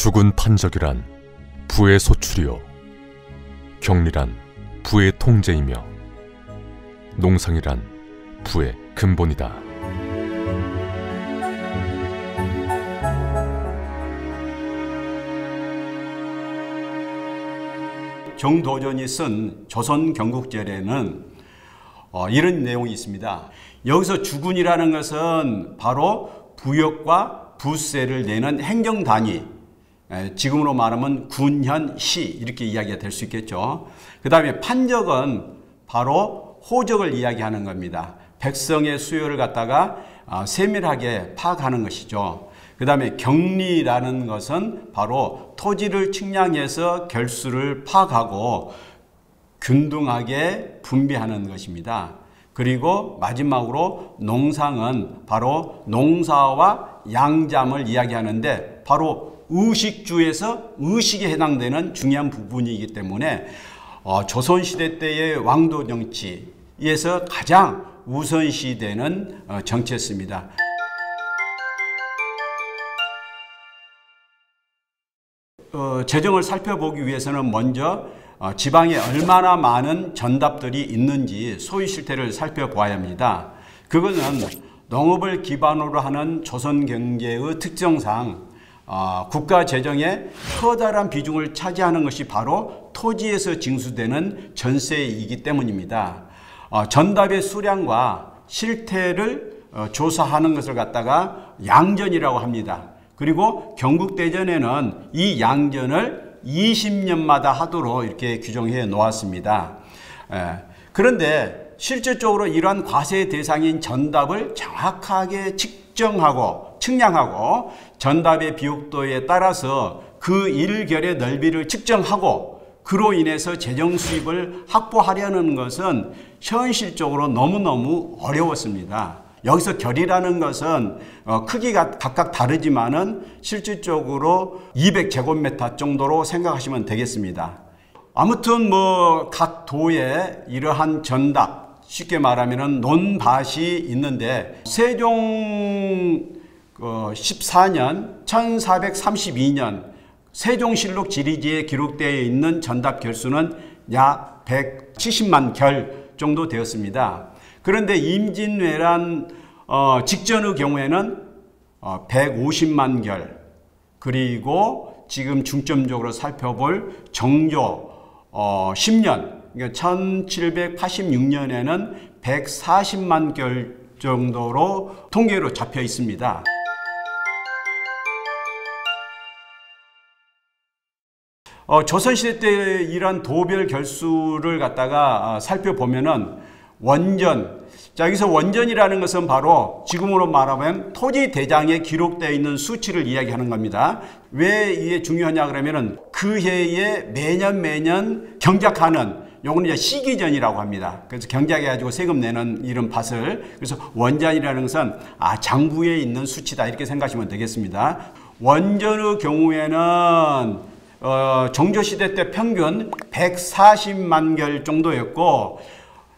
주군 판적이란 부의 소출이요 경리란 부의 통제이며 농상이란 부의 근본이다. 정도전이 쓴 조선경국절에는 이런 내용이 있습니다. 여기서 주군이라는 것은 바로 부역과 부세를 내는 행정단위, 지금으로 말하면 군현, 시 이렇게 이야기가 될 수 있겠죠. 그 다음에 판적은 바로 호적을 이야기하는 겁니다. 백성의 수요를 갖다가 세밀하게 파악하는 것이죠. 그 다음에 경리라는 것은 바로 토지를 측량해서 결수를 파악하고 균등하게 분배하는 것입니다. 그리고 마지막으로 농상은 바로 농사와 양잠을 이야기하는데 바로 의식주에서 의식에 해당되는 중요한 부분이기 때문에 조선시대 때의 왕도 정치에서 가장 우선시되는 정치였습니다. 재정을 살펴보기 위해서는 먼저 지방에 얼마나 많은 전답들이 있는지 소유 실태를 살펴보아야 합니다. 그것은 농업을 기반으로 하는 조선 경제의 특성상 국가 재정에 커다란 비중을 차지하는 것이 바로 토지에서 징수되는 전세이기 때문입니다. 전답의 수량과 실태를 조사하는 것을 갖다가 양전이라고 합니다. 그리고 경국대전에는 이 양전을 20년마다 하도록 이렇게 규정해 놓았습니다. 그런데 실질적으로 이러한 과세 대상인 전답을 정확하게 측정하고 측량하고 전답의 비옥도에 따라서 그 일결의 넓이를 측정하고 그로 인해서 재정 수입을 확보하려는 것은 현실적으로 너무너무 어려웠습니다. 여기서 결이라는 것은 크기가 각각 다르지만은 실질적으로 200제곱미터 정도로 생각하시면 되겠습니다. 아무튼 각 도에 이러한 전답, 쉽게 말하면은 논밭이 있는데 세종 14년 1432년 세종실록 지리지에 기록되어 있는 전답 결수는 약 170만 결 정도 되었습니다. 그런데 임진왜란 직전의 경우에는 150만 결, 그리고 지금 중점적으로 살펴볼 정조 10년, 그러니까 1786년에는 140만 결 정도로 통계로 잡혀 있습니다. 조선시대 때 이런 도별 결수를 갖다가 살펴보면은 원전, 자 여기서 원전이라는 것은 바로 지금으로 말하면 토지 대장에 기록되어 있는 수치를 이야기하는 겁니다. 왜 이게 중요하냐 그러면은 그 해에 매년 경작하는 요거는 이제 시기전이라고 합니다. 그래서 경작해가지고 세금 내는 이런 밭을, 그래서 원전이라는 것은 장부에 있는 수치다 이렇게 생각하시면 되겠습니다. 원전의 경우에는 정조시대 때 평균 140만 결 정도였고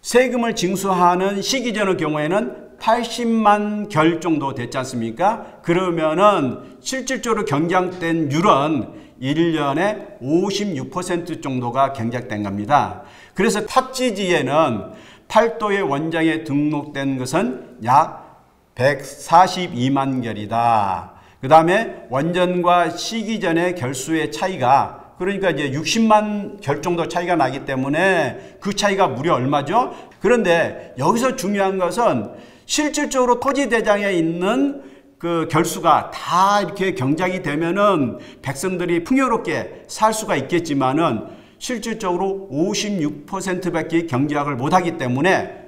세금을 징수하는 시기전의 경우에는 80만 결 정도 됐지 않습니까? 그러면은 실질적으로 경작된 율은 1년에 56% 정도가 경작된 겁니다. 그래서 탁지지에는 팔도의 원장에 등록된 것은 약 142만 결이다. 그 다음에 원전과 시기전의 결수의 차이가, 그러니까 이제 60만 결 정도 차이가 나기 때문에 그 차이가 무려 얼마죠? 그런데 여기서 중요한 것은 실질적으로 토지 대장에 있는 그 결수가 다 이렇게 경작이 되면은 백성들이 풍요롭게 살 수가 있겠지만은 실질적으로 56%밖에 경작을 못하기 때문에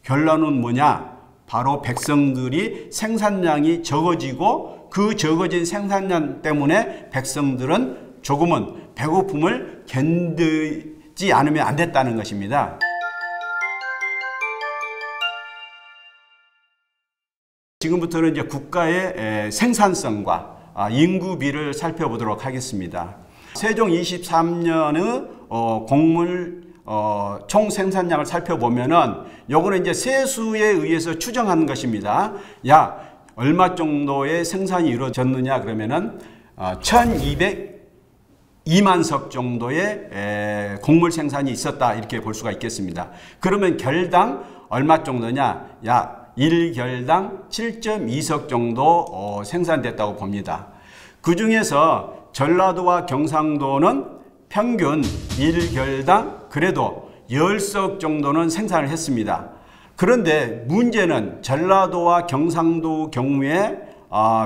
결론은 뭐냐? 바로 백성들이 생산량이 적어지고 그 적어진 생산량 때문에 백성들은 조금은 배고픔을 견디지 않으면 안 됐다는 것입니다. 지금부터는 이제 국가의 생산성과 인구비를 살펴보도록 하겠습니다. 세종 23년의 곡물 총 생산량을 살펴보면은 요거는 이제 세수에 의해서 추정한 것입니다. 약 얼마 정도의 생산이 이루어졌느냐 그러면은 1202만 석 정도의 곡물 생산이 있었다 이렇게 볼 수가 있겠습니다. 그러면 결당 얼마 정도냐? 약 1결당 7.2석 정도 생산됐다고 봅니다. 그 중에서 전라도와 경상도는 평균 1결당 그래도 10석 정도는 생산을 했습니다. 그런데 문제는 전라도와 경상도 경우에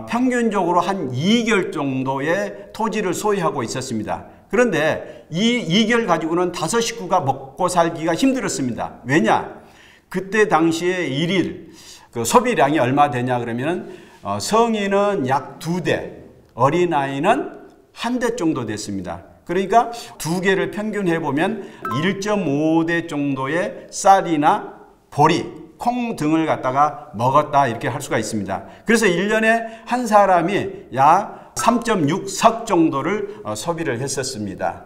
평균적으로 한 2결 정도의 토지를 소유하고 있었습니다. 그런데 이 2결 가지고는 5식구가 먹고 살기가 힘들었습니다. 왜냐? 그때 당시에 일일 그 소비량이 얼마 되냐 그러면 성인은 약 2대, 어린아이는 1대 정도 됐습니다. 그러니까 2개를 평균해 보면 1.5대 정도의 쌀이나 보리, 콩 등을 갖다가 먹었다 이렇게 할 수가 있습니다. 그래서 1년에 한 사람이 약 3.6석 정도를 소비를 했었습니다.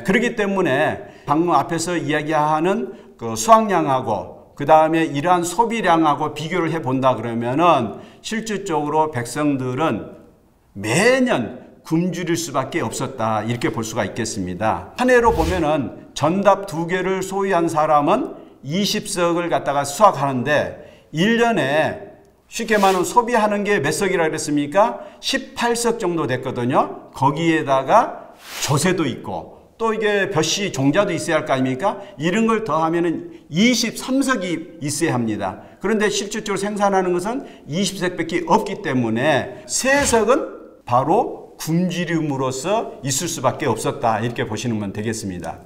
그렇기 때문에 방금 앞에서 이야기하는 그 수확량하고 그 다음에 이러한 소비량하고 비교를 해본다 그러면은 실질적으로 백성들은 매년 굶주릴 수밖에 없었다 이렇게 볼 수가 있겠습니다. 한 해로 보면은 전답 2개를 소유한 사람은 20석을 갖다가 수확하는데 1년에 쉽게 말하면 소비하는 게 몇 석이라 그랬습니까? 18석 정도 됐거든요. 거기에다가 조세도 있고 또 이게 벼씨 종자도 있어야 할 거 아닙니까? 이런 걸 더하면은 23석이 있어야 합니다. 그런데 실질적으로 생산하는 것은 20석밖에 없기 때문에 3석은 바로 굶주림으로써 있을 수밖에 없었다 이렇게 보시면 되겠습니다.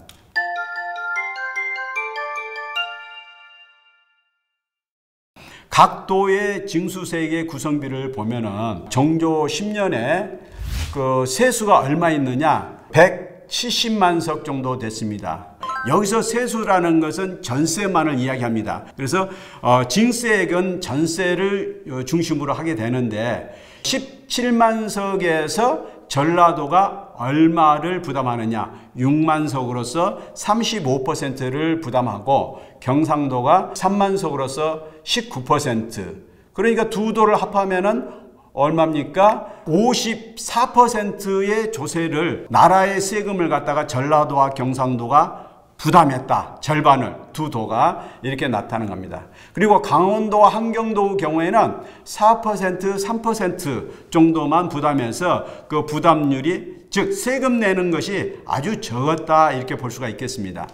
각 도의 징수세액의 구성비를 보면은 정조 10년에 그 세수가 얼마 있느냐? 170만 석 정도 됐습니다. 여기서 세수라는 것은 전세만을 이야기합니다. 그래서 징세액은 전세를 중심으로 하게 되는데 17만 석에서 전라도가 얼마를 부담하느냐? 6만 석으로서 35%를 부담하고 경상도가 3만 석으로서 19%. 그러니까 두 도를 합하면은 얼마입니까? 54%의 조세를 나라의 세금을 갖다가 전라도와 경상도가 부담했다. 절반을 두 도가 이렇게 나타나는 겁니다. 그리고 강원도와 함경도 경우에는 4%, 3% 정도만 부담해서 그 부담률이 즉 세금 내는 것이 아주 적었다 이렇게 볼 수가 있겠습니다.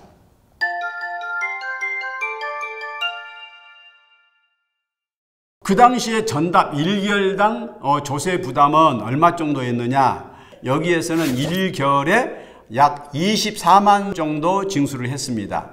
그 당시에 전답 1결당 조세 부담은 얼마 정도였느냐? 여기에서는 1결에 약 24만 정도 징수를 했습니다.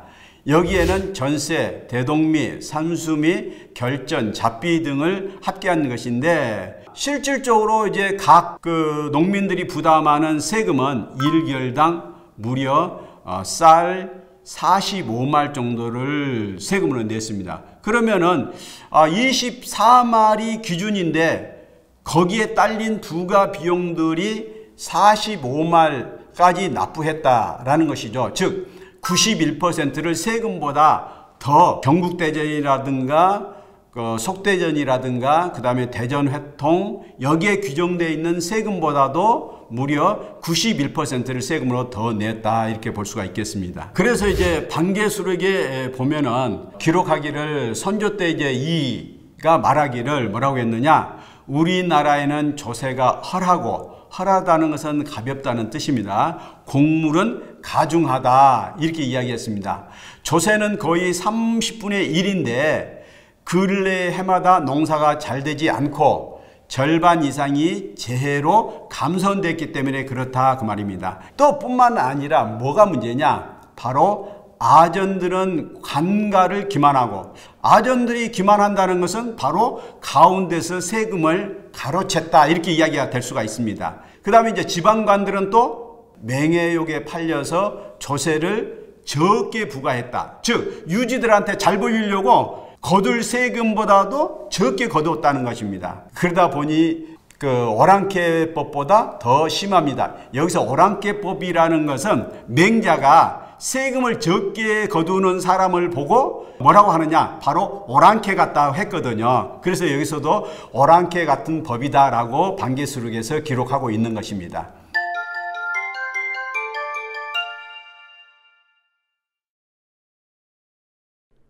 여기에는 전세, 대동미, 산수미, 결전, 잡비 등을 합계한 것인데 실질적으로 이제 각 그 농민들이 부담하는 세금은 1결당 무려 쌀 45말 정도를 세금으로 냈습니다. 그러면은 24말이 기준인데 거기에 딸린 부가 비용들이 45말까지 납부했다라는 것이죠. 즉 91%를 세금보다 더 경국대전이라든가 속대전이라든가 그 다음에 대전회통 여기에 규정되어 있는 세금보다도 무려 91%를 세금으로 더 냈다 이렇게 볼 수가 있겠습니다. 그래서 이제 반개수록에 보면은 기록하기를 선조 때 이제 이가 말하기를 뭐라고 했느냐? 우리나라에는 조세가 헐하다는 것은 가볍다는 뜻입니다. 곡물은 가중하다 이렇게 이야기했습니다. 조세는 거의 30분의 1인데 근래 해마다 농사가 잘 되지 않고 절반 이상이 재해로 감소됐기 때문에 그렇다 그 말입니다. 또 뿐만 아니라 뭐가 문제냐? 바로 아전들은 관가를 기만하고 아전들이 기만한다는 것은 바로 가운데서 세금을 가로챘다 이렇게 이야기가 될 수가 있습니다. 그 다음에 이제 지방관들은 또 맹해욕에 팔려서 조세를 적게 부과했다. 즉 유지들한테 잘 보이려고 거둘 세금보다도 적게 거두었다는 것입니다. 그러다 보니 그 오랑캐법보다 더 심합니다. 여기서 오랑캐법이라는 것은 맹자가 세금을 적게 거두는 사람을 보고 뭐라고 하느냐? 바로 오랑캐 같다 했거든요. 그래서 여기서도 오랑캐 같은 법이다라고 반개수록에서 기록하고 있는 것입니다.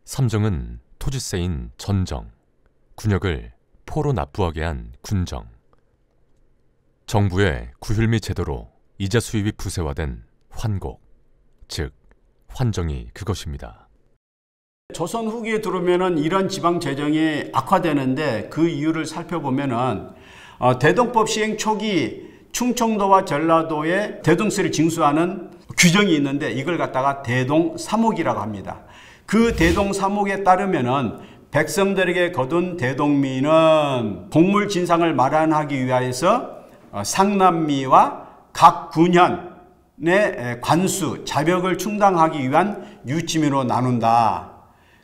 삼정은 토지세인 전정, 군역을 포로 납부하게 한 군정, 정부의 구휼미 제도로 이자 수입이 부세화된 환곡, 즉 환정이 그것입니다. 조선 후기에 들어오면은 이런 지방 재정이 악화되는데 그 이유를 살펴보면은 대동법 시행 초기 충청도와 전라도에 대동세를 징수하는 규정이 있는데 이걸 갖다가 대동사목이라고 합니다. 그 대동사목에 따르면은 백성들에게 거둔 대동미는 곡물 진상을 마련하기 위하여서 상납미와 각 군현의 관수, 자벽을 충당하기 위한 유치미로 나눈다.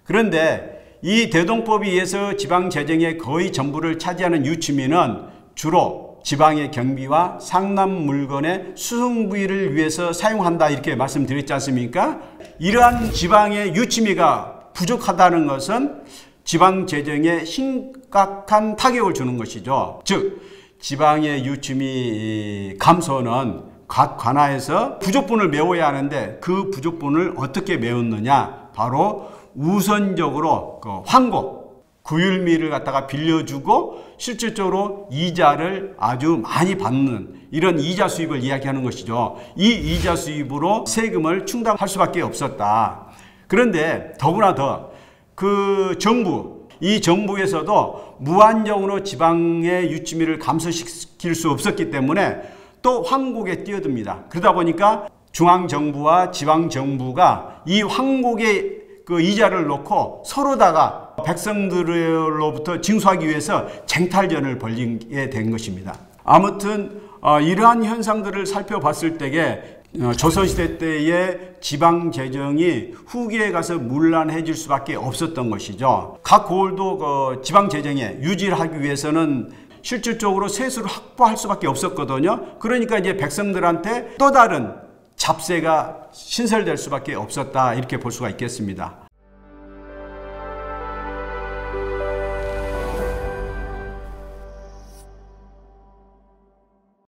그런데 이 대동법에 의해서 지방 재정의 거의 전부를 차지하는 유치미는 주로 지방의 경비와 상납 물건의 수송부위를 위해서 사용한다 이렇게 말씀드렸지 않습니까? 이러한 지방의 유치미가 부족하다는 것은 지방 재정에 심각한 타격을 주는 것이죠. 즉 지방의 유치미 감소는 각 관하에서 부족분을 메워야 하는데 그 부족분을 어떻게 메웠느냐? 바로 우선적으로 그 환곡, 구휼미를 갖다가 빌려주고 실질적으로 이자를 아주 많이 받는 이런 이자 수입을 이야기하는 것이죠. 이 이자 수입으로 세금을 충당할 수밖에 없었다. 그런데 더구나 더 그 정부, 이 정부에서도 무한정으로 지방의 유치미를 감소시킬 수 없었기 때문에 또 환곡에 뛰어듭니다. 그러다 보니까 중앙정부와 지방정부가 이 환곡에 그 이자를 놓고 서로다가 백성들로부터 징수하기 위해서 쟁탈전을 벌이게 된 것입니다. 아무튼 이러한 현상들을 살펴봤을 때에 조선시대 때의 지방재정이 후기에 가서 문란해질 수밖에 없었던 것이죠. 각 고을도 그 지방재정에 유지를 하기 위해서는 실질적으로 세수를 확보할 수밖에 없었거든요. 그러니까 이제 백성들한테 또 다른 잡세가 신설될 수밖에 없었다 이렇게 볼 수가 있겠습니다.